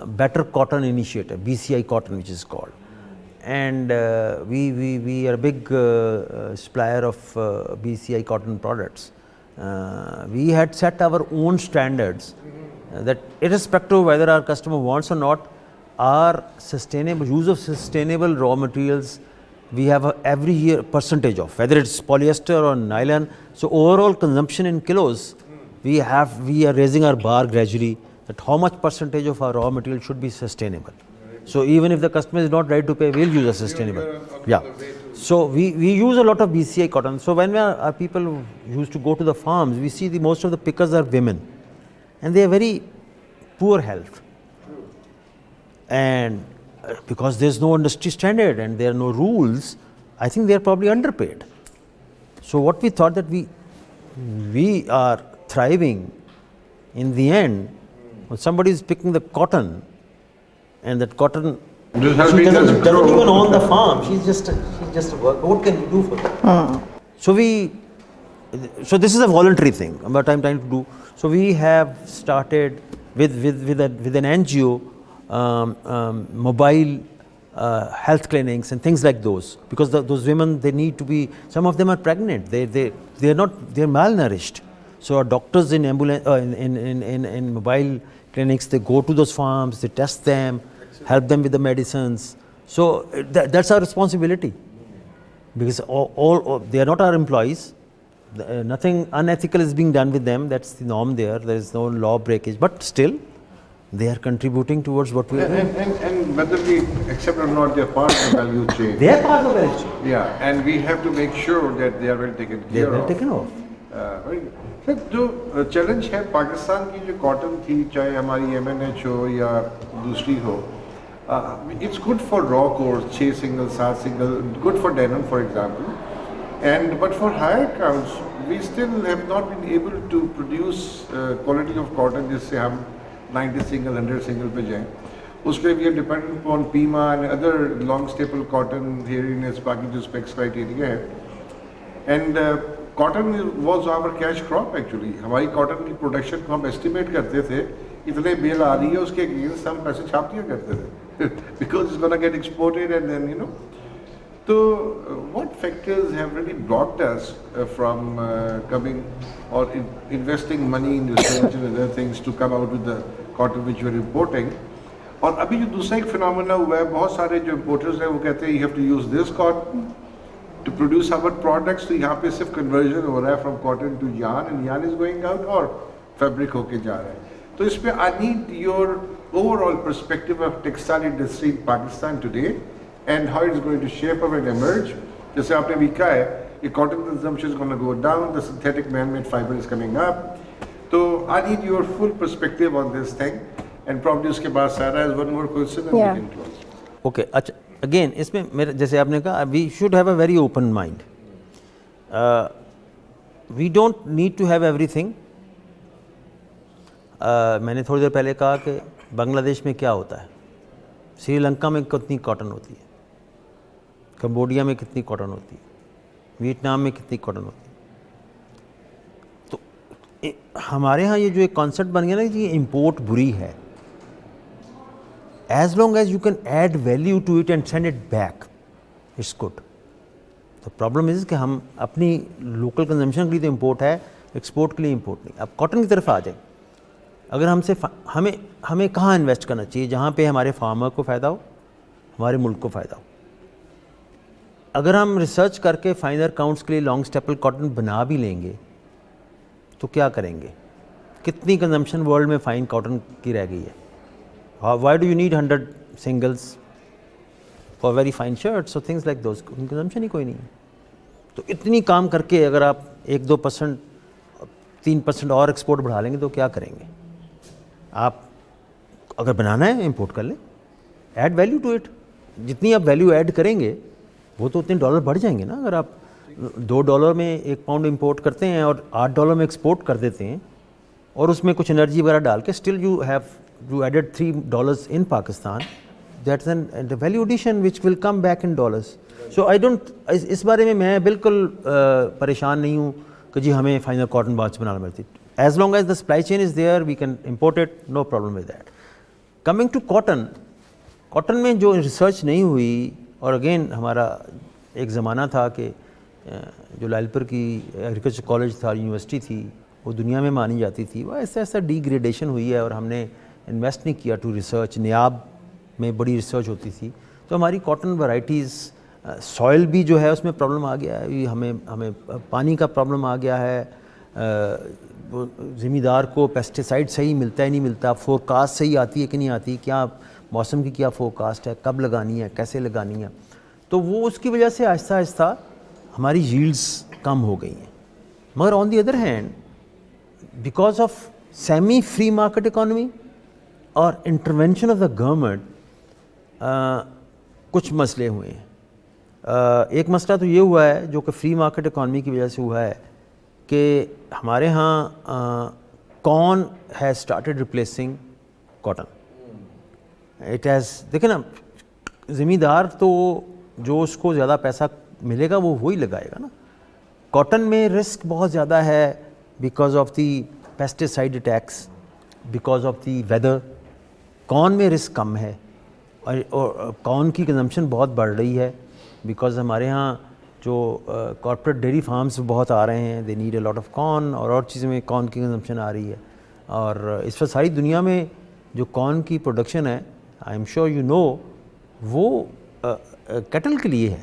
Better Cotton initiative, BCI Cotton, which is called, and we are a big supplier of BCI Cotton products. We had set our own standards that irrespective of whether our customer wants or not, our use of sustainable raw materials, we have every year percentage of, whether it's polyester or nylon. So overall consumption in kilos, we are raising our bar gradually, that how much percentage of our raw material should be sustainable. So even if the customer is not ready to pay, we'll use a sustainable. Yeah. So we use a lot of BCI cotton. So when our people who used to go to the farms, we see most of the pickers are women, and they are very poor health. And because there's no industry standard and there are no rules, I think they are probably underpaid. So what we thought, that we are thriving in the end when somebody is picking the cotton, and that cotton, she doesn't even own the farm. She's just a worker. What can we do for her? So this is a voluntary thing. What I'm trying to do. So we have started with an NGO, mobile health clinics and things like those, because those women, they need to be. Some of them are pregnant. They're malnourished. So our doctors in ambulance in mobile clinics, they go to those farms, they test them, help them with the medicines. So that's our responsibility, because all they are not our employees. Nothing unethical is being done with them. That's the norm there. There is no law breakage, but still they are contributing towards what we are doing. And whether we accept or not, they are part of the value chain. They are part of the value chain. Yeah, and we have to make sure that they are well taken care of. They are well taken of. Very good. Sir जो challenge है पाकिस्तान की, जो cotton थी, चाहे हमारी MNH हो या दूसरी हो, it's good for raw coats, 6 single, 7 single, good for denim for example, but for higher counts we still have not been able to produce quality of cotton जिससे हम 90 single, 100 single पे जाएं. उसके we are dependent upon Pima and other long staple cotton here in its बाकी जो specs criteria है. And cotton was our cash crop actually. हमारी cotton की प्रोडक्शन को हम एस्टिमेट करते थे, इतने बेल आ रही है उसके अगेंस्ट हम पैसे छाप दिया करते थे, because it's gonna get exported and then तो what factors have really blocked us from coming और investing money in research and other things to come out with the cotton which we are importing. और अभी जो दूसरा एक phenomena हुआ है, बहुत सारे जो इम्पोर्टर्स हैं वो कहते हैं you have to use this cotton to produce our products. तो यहाँ पे सिर्फ conversion हो रहा है from cotton to yarn, and yarn is going out और fabric होके जा रहा है. तो इस पे I need your overall perspective of textile industry in Pakistan today and how it's going to shape up and emerge. जैसे आपने भी कहा है कि cotton consumption is going to go down, the synthetic man-made fiber is coming up. तो I need your full perspective on this thing, and probably उसके बाद Sarah has one more question and we can close. Okay, अच्छा. Again इसमें मेरे जैसे आपने कहा, we should have a very open mind. We don't need to have everything. मैंने थोड़ी देर पहले कहा कि बांग्लादेश में क्या होता है, श्रीलंका में कितनी कॉटन होती है, कंबोडिया में कितनी कॉटन होती है, वियतनाम में कितनी कॉटन होती है. तो हमारे यहाँ ये जो एक कॉन्सेप्ट बन गया ना कि इम्पोर्ट बुरी है, as long as you can add value to it and send it back, it's good. The problem is कि हम अपनी local consumption के लिए तो import है, export के लिए import नहीं. अब cotton की तरफ आ जाए, अगर हमें कहाँ invest करना चाहिए जहाँ पे हमारे farmer को फ़ायदा हो, हमारे मुल्क को फ़ायदा हो. अगर हम research करके finer counts के लिए long staple cotton बना भी लेंगे तो क्या करेंगे? कितनी consumption world में fine cotton की रह गई है? Why do you need 100 singles for very fine shirts or things like those? consumption ही कोई नहीं है. तो इतनी काम करके अगर आप 1-2% 3% اور ایکسپورٹ بڑھا لیں گے تو کیا کریں گے؟ آپ اگر بنانا ہے امپورٹ کر لیں, ایڈ ویلیو ٹو اٹ. جتنی آپ ویلیو ایڈ کریں گے وہ تو اتنے ڈالر بڑھ جائیں گے نا. اگر آپ $2 میں 1 پاؤنڈ امپورٹ کرتے ہیں اور $8 میں ایکسپورٹ کر دیتے ہیں اور اس میں کچھ انرجی وغیرہ ڈال کے, still you added $3 in Pakistan, that's an value addition which will come back in dollars. So I don't, اس بارے میں بالکل پریشان نہیں ہوں کہ جی ہمیں فائنل کاٹن باچ بنانا پڑتی. As long as the supply chain is there we can import it, no problem with that. Coming to cotton میں جو ریسرچ نہیں ہوئی, اور اگین ہمارا ایک زمانہ تھا کہ جو لالپور کی ایگریکلچر کالج تھا, یونیورسٹی تھی, وہ دنیا میں مانی جاتی تھی, وہ ایسا ایسا ڈی گریڈیشن ہوئی ہے اور ہم نے انویسٹ نہیں کیا ٹو ریسرچ. نیاب میں بڑی ریسرچ ہوتی تھی, تو ہماری کاٹن ورائٹیز, سوائل بھی جو ہے اس میں پرابلم آ گیا ہے, ہمیں پانی کا پرابلم آ گیا ہے, زمیندار کو پیسٹیسائڈ صحیح ملتا ہے نہیں ملتا, فور کاسٹ صحیح آتی ہے کہ نہیں آتی, کیا موسم کی کیا فور کاسٹ ہے, کب لگانی ہے, کیسے لگانی ہے. تو وہ اس کی وجہ سے آہستہ آہستہ ہماری ییلڈز کم ہو گئی ہیں. مگر on the other hand because of semi free market economy اور انٹرونشن آف دا گورنمنٹ کچھ مسئلے ہوئے ہیں. ایک مسئلہ تو یہ ہوا ہے جو کہ فری مارکیٹ اکانومی کی وجہ سے ہوا ہے کہ ہمارے ہاں corn has started replacing cotton. It has, دیکھیں نا, زمیندار تو جو اس کو زیادہ پیسہ ملے گا وہ وہی لگائے گا نا. کاٹن میں رسک بہت زیادہ ہے because of the pesticide attacks, because of the weather. Corn میں رسک کم ہے اور کارن کی کنزمپشن بہت بڑھ رہی ہے بیکاز ہمارے ہاں جو کارپوریٹ ڈیری فارمز بہت آ رہے ہیں, they need a lot of کارن, اور چیزوں میں کارن کی کنزمپشن آ رہی ہے. اور اس وقت ساری دنیا میں جو کارن کی پروڈکشن ہے, I'm sure you know, وہ کیٹل کے لیے ہے.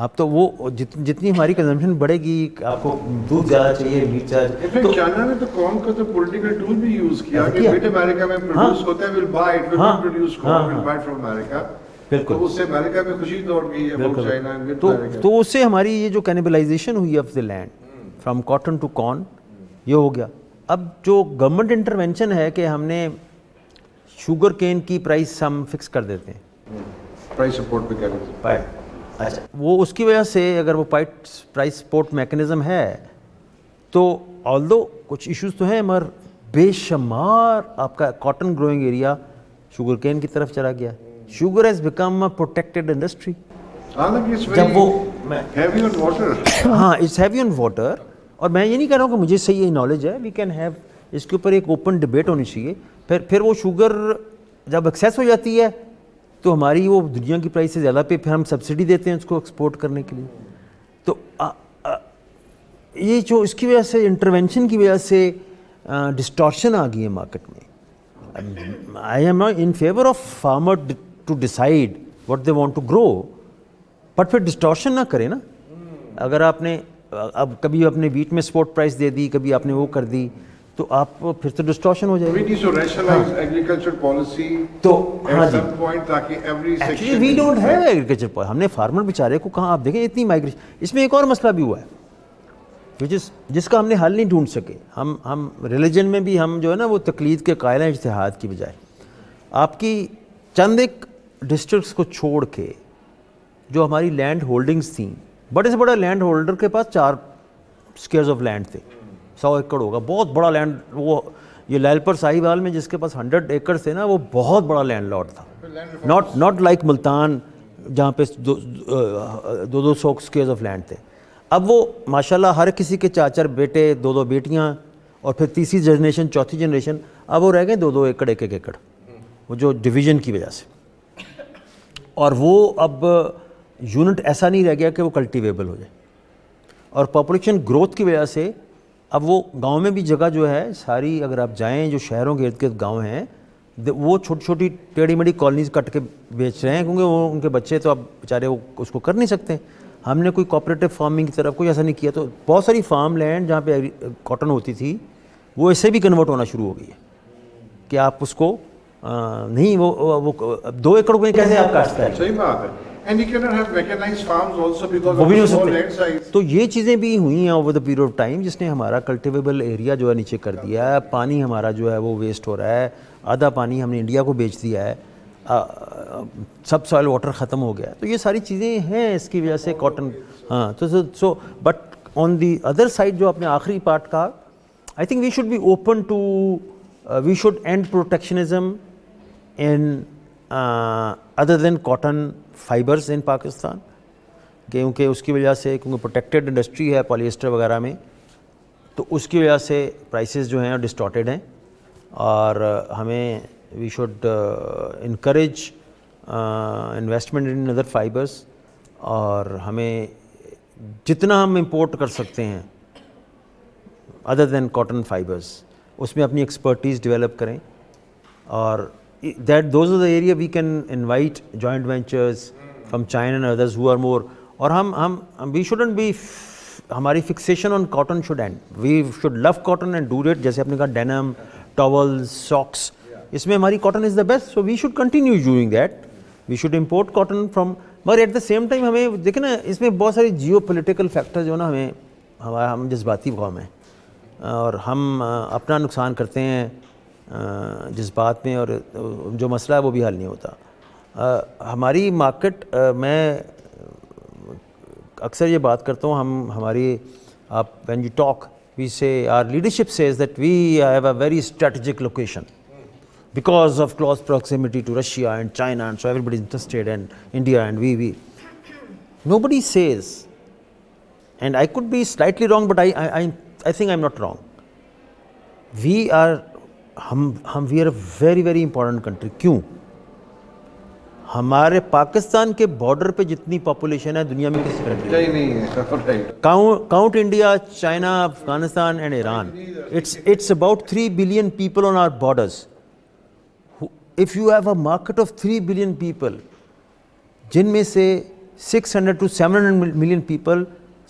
آپ تو وہ جتنی ہماری کنزمپشن بڑھے گی, آپ کو دودھ زیادہ چاہیے, میٹ چاہیے. تو چائنا نے تو کارن کا تو پولیٹیکل ٹول بھی یوز کیا کہ بیٹ امریکہ میں پروڈیوس ہوتا ہے, will buy it, will not produce corn, will buy from America. بالکل, تو اس سے امریکہ میں خوشی دوڑ گئی ہے فروم چائنا. تو اس سے ہماری یہ جو کینیبلائزیشن ہوئی of the land from cotton to corn, یہ ہو گیا. اب جو گورنمنٹ انٹرونشن ہے کہ ہم نے شوگر کین کی پرائس ہم فکس کر دیتے ہیں, پرائس سپورٹ پہ کیا کرتے ہیں. اچھا, وہ اس کی وجہ سے اگر وہ پرائس سپورٹ میکنزم ہے تو آلدو کچھ ایشوز تو ہیں, مگر بے شمار آپ کا cotton growing area sugar cane کی طرف چلا گیا. Sugar has become a protected industry. جب وہ ہیوی آن واٹر, ہاں اٹس ہیوی آن واٹر. اور میں یہ نہیں کہہ رہا ہوں کہ مجھے صحیح نالج ہے, وی کین ہیو, اس کے اوپر ایک اوپن ڈبیٹ ہونی چاہیے. پھر وہ شوگر جب ایکسیس ہو جاتی ہے تو ہماری وہ دنیا کی پرائس سے زیادہ پہ پھر ہم سبسڈی دیتے ہیں اس کو ایکسپورٹ کرنے کے لیے. تو یہ جو اس کی وجہ سے انٹرونشن کی وجہ سے ڈسٹارشن آ گئی ہے مارکیٹ میں. I'm not in favour of farmer to decide what they want to grow, but پھر ڈسٹارشن نہ کرے نا. اگر آپ نے اب کبھی اپنے ویٹ میں سپورٹ پرائس دے دی, کبھی آپ نے وہ کر دی, تو آپ پھر تو ڈسٹارشن ہو جائے گی. تو ہاں جی, وی ڈونٹ ہیو ایگریکلچر, ہم نے فارمر بیچارے کو کہاں, آپ دیکھیں اتنی مائگریشن. اس میں ایک اور مسئلہ بھی ہوا ہے جس کا ہم نے حل نہیں ڈھونڈ سکے. ہم ریلیجن میں بھی ہم جو ہے نا وہ تقلید کے قائل ہیں اجتہاد کی بجائے. آپ کی چند ایک ڈسٹرکٹس کو چھوڑ کے جو ہماری لینڈ ہولڈنگز تھیں, بڑے سے بڑا لینڈ ہولڈر کے پاس 4 اسکیئرز آف لینڈ تھے, 100 ایکڑ ہوگا, بہت بڑا لینڈ. وہ یہ لالپور ساہیوال میں جس کے پاس 100 ایکڑ تھے نا, وہ بہت بڑا لینڈ لارڈ تھا. ناٹ لائک ملتان جہاں پہ 200 اسکیئرز آف لینڈ تھے. اب وہ ماشاءاللہ ہر کسی کے 4 بیٹے, 2 بیٹیاں, اور پھر تیسری جنریشن, چوتھی جنریشن, اب وہ رہ گئے 2 ایکڑ 1 ایکڑ, وہ جو ڈویژن کی وجہ سے. اور وہ اب یونٹ ایسا نہیں رہ گیا کہ وہ کلٹیویبل ہو جائے. اور پاپولیشن گروتھ کی وجہ سے اب وہ گاؤں میں بھی جگہ جو ہے ساری, اگر آپ جائیں جو شہروں کے ارد گرد گاؤں ہیں, وہ چھوٹی چھوٹی ٹیڑھی میڑھی کالونیز کٹ کے بیچ رہے ہیں, کیونکہ وہ ان کے بچے تو اب بیچارے وہ اس کو کر نہیں سکتے. ہم نے کوئی کوآپریٹو فارمنگ کی طرف کوئی ایسا نہیں کیا. تو بہت ساری فارم لینڈ جہاں پہ کاٹن ہوتی تھی وہ اس سے بھی کنورٹ ہونا شروع ہو گئی ہے کہ آپ اس کو نہیں, وہ 2 ایکڑ کو کیسے آپ کاشت کریں. صحیح بات ہے. And you cannot have mechanized farms also because وہ of بھی نہیں the ہو small land سکتے. size. تو یہ چیزیں بھی ہوئی ہیں over the period of time جس نے ہمارا کلٹیویبل ایریا جو ہے نیچے کر دیا ہے. پانی ہمارا جو ہے وہ ویسٹ ہو رہا ہے, آدھا پانی ہم نے انڈیا کو بیچ دیا ہے, سب سوائل واٹر ختم ہو گیا ہے. تو یہ ساری چیزیں ہیں اس کی وجہ سے کاٹن. ہاں تو so but on the other side جو آپ نے آخری پارٹ کہا, I think we should be open to we should end protectionism in other than cotton fibers in Pakistan, کیونکہ اس کی وجہ سے کیونکہ پروٹیکٹیڈ انڈسٹری ہے پولیسٹر وغیرہ میں, تو اس کی وجہ سے پرائسز جو ہیں ڈسٹارٹیڈ ہیں. اور ہمیں we should encourage investment in other fibres, اور ہمیں جتنا ہم امپورٹ کر سکتے ہیں ادر دین کاٹن فائبرس اس میں اپنی ایکسپرٹیز ڈیولپ کریں. اور that those are the area we can invite joint ventures from China and others who are more. اور ہم وی شوڈنٹ بی, ہماری fixation on cotton should end, we should love cotton and do it. جیسے آپ نے کہا denim, ٹاولز, socks, اس میں ہماری cotton is the best, so we should continue doing that. We should import cotton from, مگر at the same time ہمیں دیکھیں نا اس میں بہت ساری جیو پولیٹیکل فیکٹر جو ہے نا, ہم جذباتی قوم ہیں اور ہم اپنا نقصان کرتے ہیں جذبات میں, اور جو مسئلہ ہے وہ بھی حل نہیں ہوتا. ہماری مارکیٹ, میں اکثر یہ بات کرتا ہوں, ہماری آپ when you talk we say our leadership says that we have a very strategic location because of close proximity to Russia and China, and so everybody is interested, and India, and we. Nobody says, and I could be slightly wrong, but I think I'm not wrong. We are a very very important country. کیوں؟ ہمارے پاکستان کے border پہ جتنی population ہے دنیا میں کسی country نہیں ہے. Count India, China, Afghanistan and Iran. It's about 3 billion people on our borders. If you have a market of 3 billion people, جن میں سے 600 to 700 million people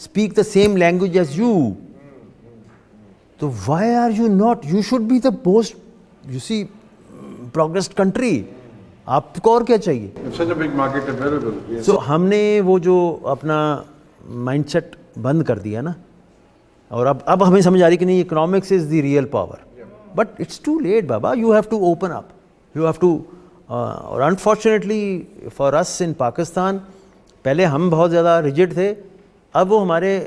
speak the same language as you, so why are you not? You should be the most, you see, progressed country. آپ کو اور کیا چاہیے؟ Such a big market available. Yes. So ہم نے وہ جو اپنا مائنڈ سیٹ بند کر دیا نا, اور اب ہمیں سمجھ آ رہی کہ نہیں, economics is the real power. But it's too late بابا, you have to open up, you have to. اور unfortunately for us in Pakistan, پہلے ہم بہت زیادہ ریجڈ تھے, اب وہ ہمارے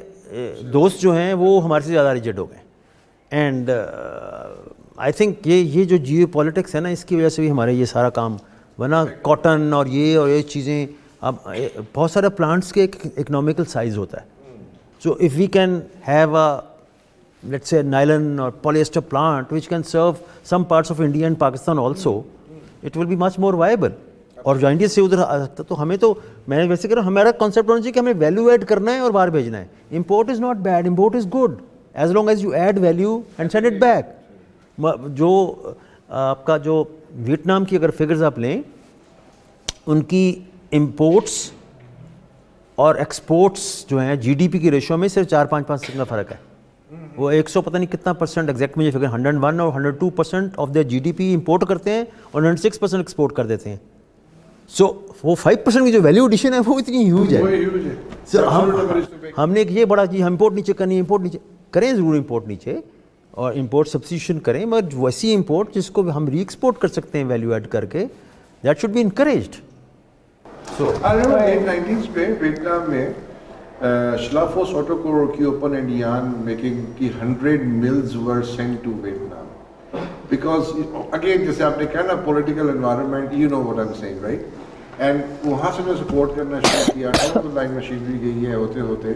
دوست جو ہیں وہ ہمارے سے زیادہ ریجڈ ہو گئے. اینڈ آئی تھنک یہ جو جیو پالیٹکس ہے نا, اس کی وجہ سے بھی ہمارے یہ سارا کام, ورنہ کاٹن اور یہ چیزیں, اب بہت سارے پلانٹس کے ایک اکنامیکل سائز ہوتا ہے. So if we can have a let's say nylon اور polyester plant which can serve some parts of India and Pakistan also, it will be much more viable. اور جو انڈیا سے ادھر آ سکتا, تو ہمیں تو, میں ویسے کہہ رہا ہوں, ہمارا کانسیپٹ ہونا چاہیے کہ ہمیں ویلیو ایڈ کرنا ہے اور باہر بھیجنا ہے. Import is not bad, import is good as long as you add value and send it back. جو آپ کا جو ویتنام کی اگر فگرز آپ لیں, ان کی امپورٹس اور ایکسپورٹس جو ہیں جی ڈی پی کی ریشو میں صرف 4-5% کا فرق ہے. وہ 100 پتہ نہیں کتنا پرسنٹ ایگزیکٹ مجھے فگر 101 اور 102% of their G D P import کرتے ہیں اور 106% ایکسپورٹ کر دیتے ہیں. سو وہ 5% کی جو ویلیو ایڈیشن ہے وہ اتنی ہیوج ہے. ہم نے یہ بڑا جی ہم امپورٹ نیچے کرنی, امپورٹ نیچے کریں, ضرور امپورٹ نیچے اور امپورٹ سبسٹیوشن کریں, مگر ویسی امپورٹ جس کو ہم ری ایکسپورٹ کر سکتے ہیں ویلیو ایڈ کر کے, that should be encouraged. '90s میں ویتنام میں شلافوس آٹو کور کی اوپن اینڈ یارن میکنگ کی 100 mills were sent to Vietnam because again جیسے آپ نے کہا نا political environment, you know what I'm saying, right? And وہاں سے میں سپورٹ کرنا شروع کیا, لائن مشینری گئی ہے, ہوتے ہوتے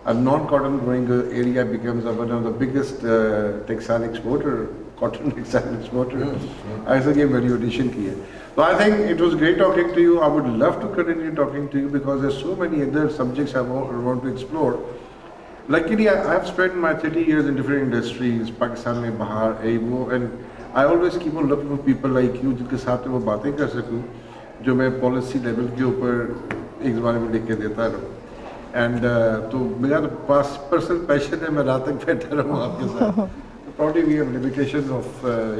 اب naan cotton growing area becomes one of the biggest textile exporter, cotton textile exporter. ایسا یہ ویلیو ایڈیشن کی ہے. So I think it was great talking to you. I would love to continue talking to you because there's so many other subjects I want to explore. Luckily, I have spent my 30 years in different industries, Pakistan mein, bahar, and I always keep on looking for people like you جن کے ساتھ میں باتیں کر سکوں, جو میں policy level کے اوپر ایک زمانے میں لکھ کے دیتا رہوں. اینڈ تو میرا پاس پرسنل پیشن ہے, میں رات تک بیٹھا رہوں آپ کے ساتھ. Probably we have limitations of,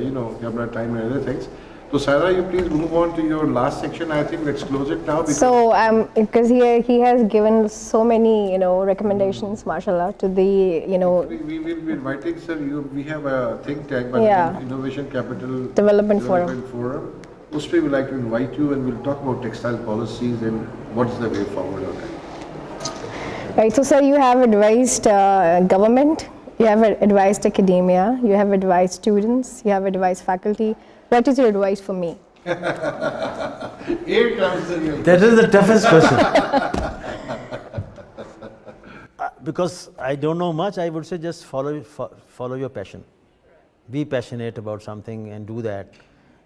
you know, camera time and other things. So Sarah, you please move on to your last section. I think let's close it now. Because So, because he has given so many, recommendations, mashallah, to the, we will be inviting, sir. We have a think tank, but Yeah. Innovation Capital Development Forum. Forum. Mostly we like to invite you, and we'll talk about textile policies and what's the way forward on that. Right. So, sir, you have advised government, you have advised academia, you have advised students, you have advised faculty. What is your advice for me? Here comes the real. That is the toughest question. Because I don't know much, I would say just follow your passion. Be passionate about something and do that.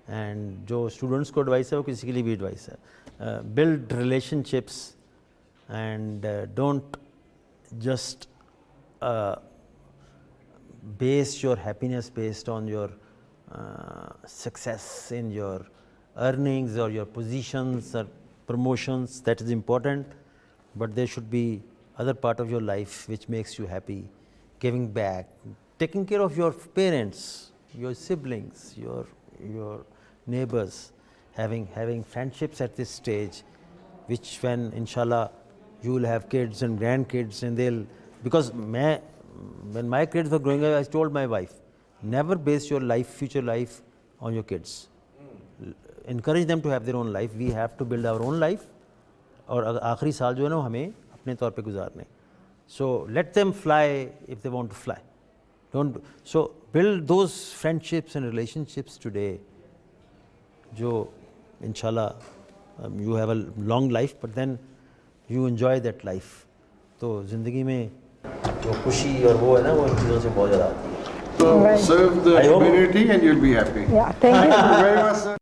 And जो students को advice है वो किसी के लिए भी advice है. Build relationships and don't just base your happiness based on your success in your earnings or your positions or promotions. That is important, but there should be other part of your life which makes you happy, giving back, taking care of your parents, your siblings, your neighbors, having friendships at this stage, which when inshallah you will have kids and grandkids, and they'll, because when my kids were growing up, I told my wife, never base your life, future life on your kids. Encourage them to have their own life. We have to build our own life. और आखिरी साल जो है ना हमें अपने तौर पे गुजारने. So let them fly if they want to fly. Don't. So build those friendships and relationships today. जो inshallah you have a long life, but then you enjoy that life. तो जिंदगी में जो खुशी और वो है ना वो इन चीज़ों से बहुत ज़्यादा आती है. So Right. serve the I hope- community and you'll be happy. Yeah, thank you. Thank you very much, sir.